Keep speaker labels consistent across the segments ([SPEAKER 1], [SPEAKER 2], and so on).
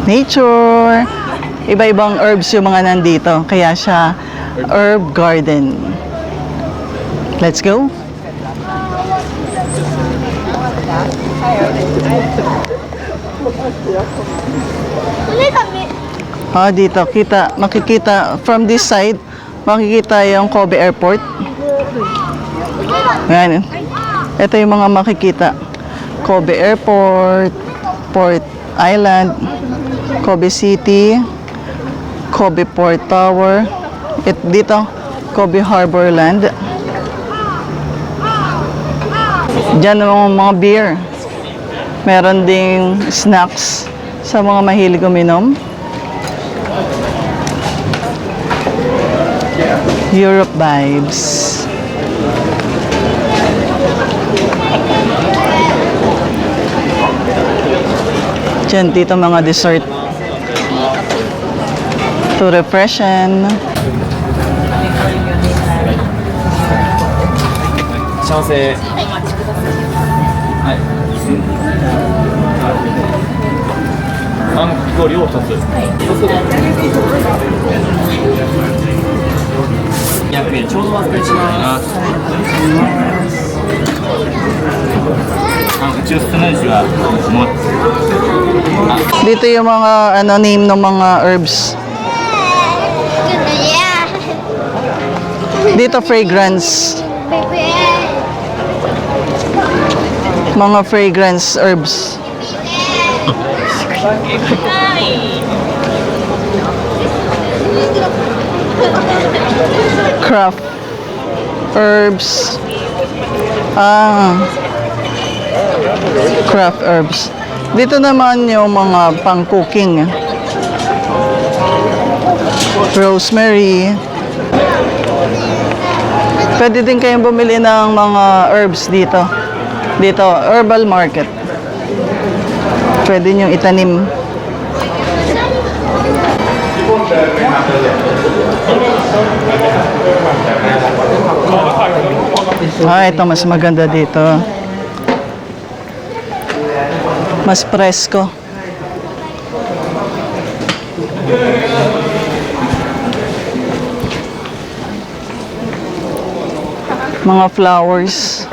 [SPEAKER 1] nature. Iba-ibang herbs yung mga nandito. Kaya siya herb garden. Let's go. Dito makikita from this side, makikita yung Kobe Airport. Ayan. Ito yung mga makikita. Kobe Airport, Port Island, Kobe City, Kobe Port Tower. Dito, Kobe Harbor Land. Diyan ang mga beer. Meron ding snacks sa mga mahilig uminom. Europe vibes. Diyan dito mga dessert to refreshen.
[SPEAKER 2] Chance.あんこ料2つ。200円ちょうどお預かりします。うちのスムージーはもう
[SPEAKER 1] Dito yung mga name ng mga herbs. Dito fragrance. Mga fragrance herbs. Craft herbs. Craft herbs. Dito naman yung mga pang-cooking. Rosemary. Pwede din kayong bumili ng mga herbs dito. Dito, herbal market. Pwede nyo itanim. Ito mas maganda dito. Mas presko. Mga flowers.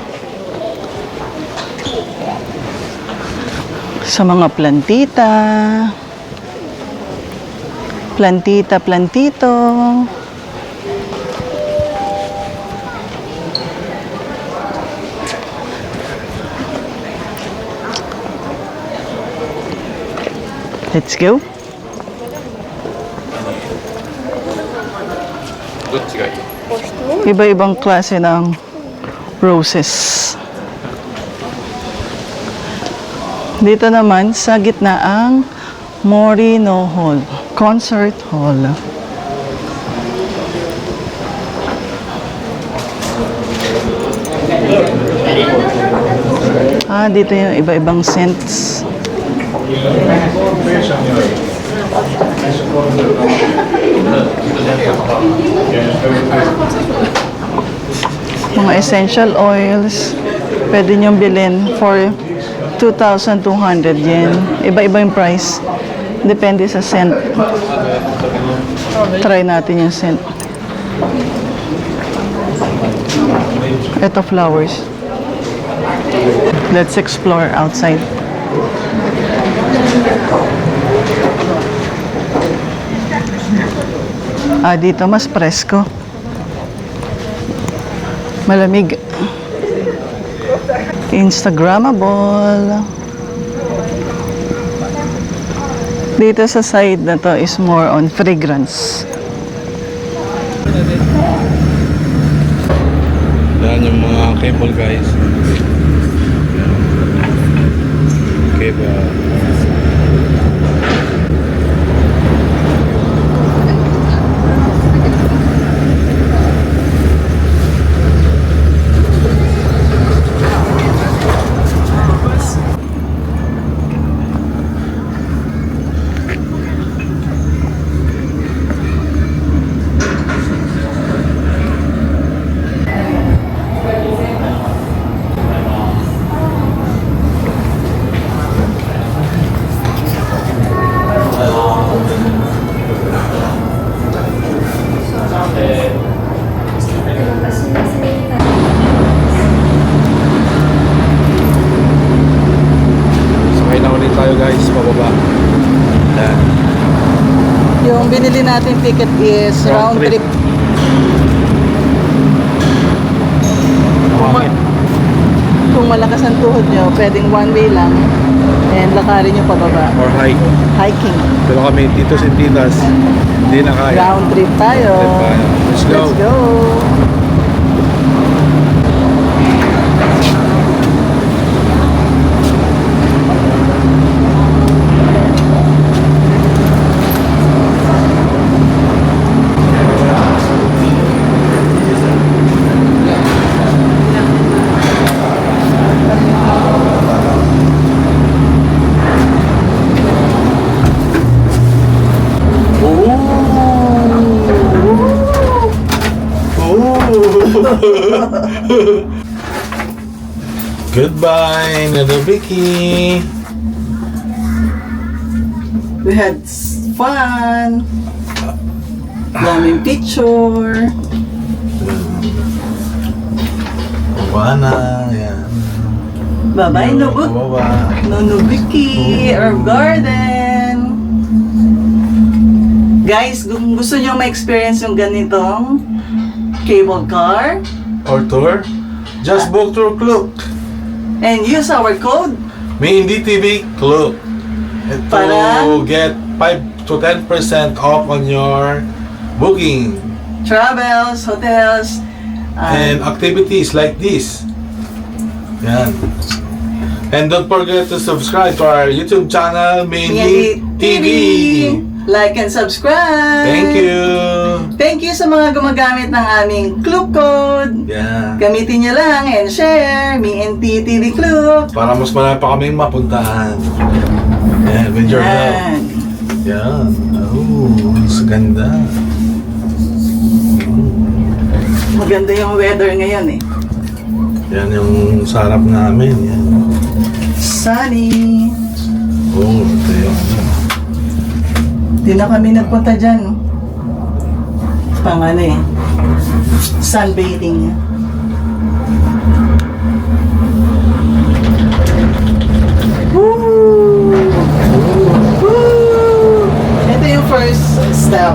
[SPEAKER 1] Sa mga plantita. Plantito. Let's go. Iba-ibang klase ng roses. Dito naman sa gitna ang Morino Hall, Concert Hall. Dito yung iba-ibang scents. Mga essential oils, pwede nyong bilhin for 2,200 yen. Iba-iba yung price. Depende sa scent. Try natin yung scent. Ito flowers. Let's explore outside. Dito mas presko. Malamig. Instagrammable. Dito sa side na to is more on fragrance.
[SPEAKER 2] Yan yung mga cable guys. Cable.
[SPEAKER 1] Ang binili natin ticket is round
[SPEAKER 3] Round trip.
[SPEAKER 1] trip. Kung malakas ang tuhod nyo, pwedeng one way lang and lakarin nyo pababa.
[SPEAKER 3] Or hike.
[SPEAKER 1] Hiking.
[SPEAKER 3] Pero kami, titos and titas, hindi na kaya.
[SPEAKER 1] Round trip tayo.
[SPEAKER 3] Let's go.
[SPEAKER 1] Let's go.
[SPEAKER 3] Goodbye, Nadobiki.
[SPEAKER 1] We had fun. Daming picture.
[SPEAKER 3] Baba na, yan.
[SPEAKER 1] Bye-bye, Nubuk.
[SPEAKER 3] Baba.
[SPEAKER 1] Nonubiki, Herb Garden. Guys, kung gusto nyo ma-experience yung ganitong cable car
[SPEAKER 3] Or tour, just book through Klook.
[SPEAKER 1] and use our code,
[SPEAKER 3] Main DTV Klook. To
[SPEAKER 1] Para?
[SPEAKER 3] get 5 to 10% off on your booking.
[SPEAKER 1] travels, hotels,
[SPEAKER 3] And activities like this. Yan. And don't forget to subscribe to our YouTube channel, Mainly TV.
[SPEAKER 1] Like and subscribe.
[SPEAKER 3] Thank you.
[SPEAKER 1] Thank you sa mga gumagamit ng aming Klook code.
[SPEAKER 3] Yeah.
[SPEAKER 1] Gamitin nyo lang and share. Me and TTV Klook.
[SPEAKER 3] Para mas marami pa kaming mapuntahan. Yan, with your help.
[SPEAKER 1] Yan.
[SPEAKER 3] Yan. Oh, sa ganda.
[SPEAKER 1] Maganda yung weather ngayon eh.
[SPEAKER 3] Yan yung sarap namin. Yan.
[SPEAKER 1] Sunny.
[SPEAKER 3] Oh, ito yung
[SPEAKER 1] Di na kami nagpunta dyan. Pang ano eh. Sunbathing. Woo! Woo! Ito yung first step.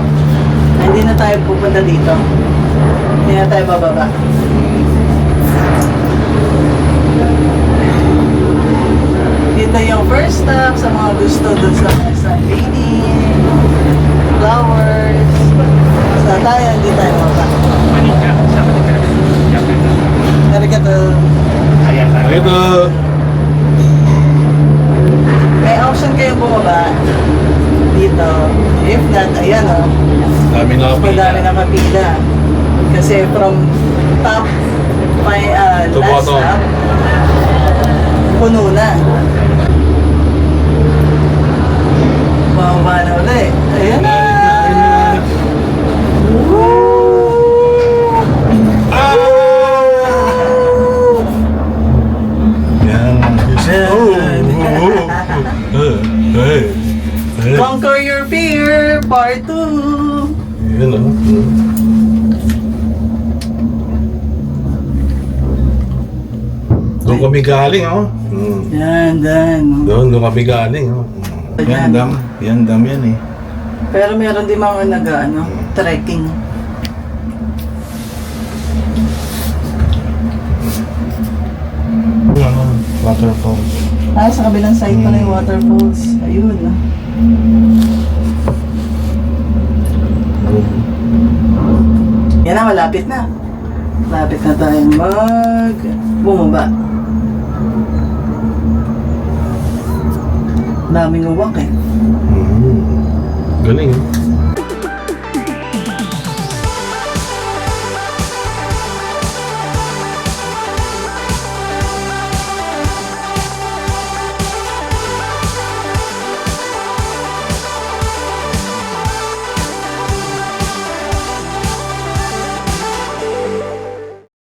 [SPEAKER 1] Hindi na tayo pupunta dito. Hindi na tayo bababa. Dito yung first stop sa mga gusto dun sa sunbathing, flowers. Basta tayo, hindi tayo bababa. Arigato.
[SPEAKER 3] Ito.
[SPEAKER 1] May option kayong bumaba dito. If not, ayan o.
[SPEAKER 3] Dami na
[SPEAKER 1] Madami na kapila. Kasi from top
[SPEAKER 3] To
[SPEAKER 1] last
[SPEAKER 3] bottom.
[SPEAKER 1] stop, puno na. Bumaba na ulit. Ayan na.
[SPEAKER 3] Ah! Yan.
[SPEAKER 1] Yan.
[SPEAKER 3] Hey.
[SPEAKER 1] Conquer your fear, part 2.
[SPEAKER 3] Yan o. Doon kami galing, oh.
[SPEAKER 1] Yan, dan.
[SPEAKER 3] Doon kami galing, oh.
[SPEAKER 1] Yan, dam.
[SPEAKER 3] Yan dam yan eh.
[SPEAKER 1] Pero meron din mga nag-ano, trekking.
[SPEAKER 3] Ano, waterfall.
[SPEAKER 1] Sa kabilang side pala yung waterfalls. Ayun. Yan na, malapit na. Malapit na tayong bumaba. Daming uwak eh.
[SPEAKER 3] Galing, eh.